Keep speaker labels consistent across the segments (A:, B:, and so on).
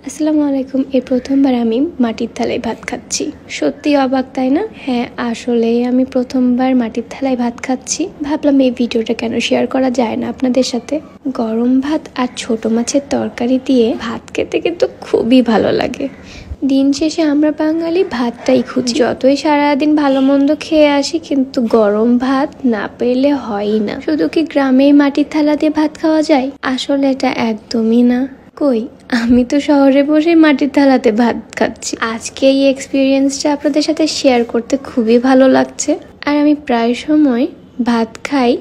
A: আসসালামু আলাইকুম। এই প্রথমবার আমি মাটির থালায় ভাত খাচ্ছি। সত্যি অবাক, তাই না? হ্যাঁ, আসলে আমি প্রথমবার মাটির থালায় ভাত খাচ্ছি। ভাবলাম এই ভিডিওটা কেন শেয়ার করা যায় না আপনাদের সাথে। গরম ভাত আর ছোট মাছের তরকারি দিয়ে ভাত খেতে কিন্তু খুবই ভালো লাগে। দিন শেষে আমরা বাঙালি ভাতটাই খুঁজি। যতই সারাদিন ভালো মন্দ খেয়ে আসি, কিন্তু গরম ভাত না পেলে হয়ই না। শুধু কি গ্রামেই মাটির থালা দিয়ে ভাত খাওয়া যায়? আসলে এটা একদমই না। কই, আমি তো শহরে বসে মাটির থালাতে ভাত খাচ্ছি। আজকে এই এক্সপিরিয়েন্সটা আপনাদের সাথে শেয়ার করতে খুবই ভালো লাগছে। আর আমি প্রায় সময় ভাত খাই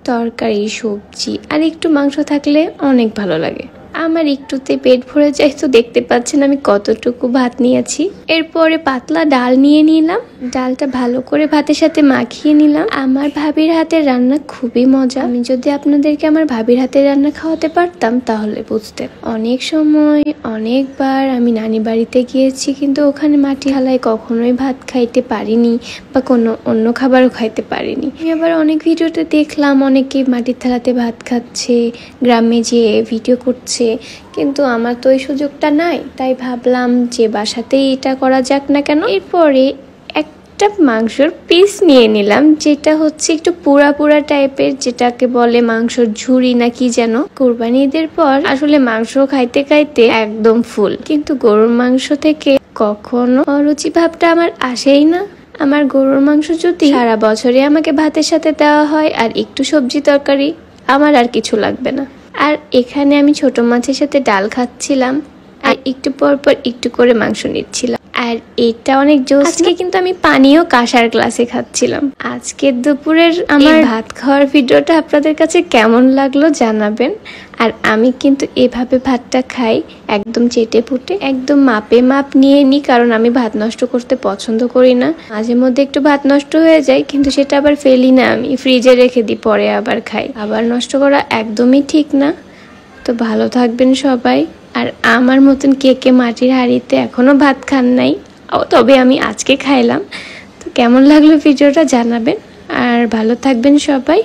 A: তরকারি, সবজি আর একটু মাংস থাকলে অনেক ভালো লাগে। আমার একটুতে পেট ভরে যায়। তো দেখতে পাচ্ছেন আমি কতটুকু ভাত নিয়েছি। এরপরে পাতলা ডাল নিয়ে নিলাম। ডালটা ভালো করে ভাতের সাথে মাখিয়ে নিলাম। আমার ভাবির হাতের রান্না খুবই মজা। আমি যদি আপনাদেরকে আমার ভাবির হাতের রান্না খাওয়াতে পারতাম তাহলে বুঝতেন। অনেক সময় অনেকবার আমি নানি বাড়িতে গিয়েছি, কিন্তু ওখানে মাটির থালায় কখনোই ভাত খাইতে পারিনি বা কোনো অন্য খাবারও খাইতে পারিনি। আমি আবার অনেক ভিডিওতে দেখলাম অনেকে মাটির থালাতে ভাত খাচ্ছে, গ্রামে যেয়ে ভিডিও করছে, কিন্তু আমার তো ওই সুযোগটা নাই। তাই ভাবলাম যে বাসাতেই এটা করা যাক না কেন। এরপরে একটা মাংসর পিস নিয়ে নিলাম, যেটা হচ্ছে একটু পুরা পুরা টাইপের, যেটাকে বলে মাংসর ঝুড়ি না কি যেন। কোরবানি ঈদের পর আসলে মাংস খাইতে খাইতে একদম ফুল, কিন্তু গরুর মাংস থেকে কখনো অরুচি ভাবটা আমার আসেই না। আমার গরুর মাংস যদি সারা বছরে আমাকে ভাতের সাথে দেওয়া হয় আর একটু সবজি তরকারি, আমার আর কিছু লাগবে না। আর এখানে আমি ছোট মাছের সাথে ডাল খাচ্ছিলাম আর একটু পর পর একটু করে মাংস নিচ্ছিলাম। আর এটা অনেক জোস। আজকে কিন্তু আমি পানিও কাঁসার গ্লাসে খাচ্ছিলাম। আজকের দুপুরের আমার ভাত খাওয়ার ভিডিওটা আপনাদের কাছে কেমন লাগলো জানাবেন। আর আমি কিন্তু এভাবে ভাতটা খাই, একদম চেটে পুটে, একদম মাপে মাপ নিয়ে নিই, কারণ আমি ভাত নষ্ট করতে পছন্দ করি না। মাঝে মধ্যে একটু ভাত নষ্ট হয়ে যায়, কিন্তু সেটা আবার ফেলি না, আমি ফ্রিজে রেখে দিই, পরে আবার খাই। আবার নষ্ট করা একদমই ঠিক না। তো ভালো থাকবেন সবাই। আর আমার মতন কে কে মাটির হাঁড়িতে এখনো ভাত খান নাই, তবে আমি আজকে খাইলাম। তো কেমন লাগলো ভিডিওটা জানাবেন। আর ভালো থাকবেন সবাই।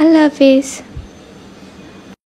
A: আল্লাহ হাফেজ।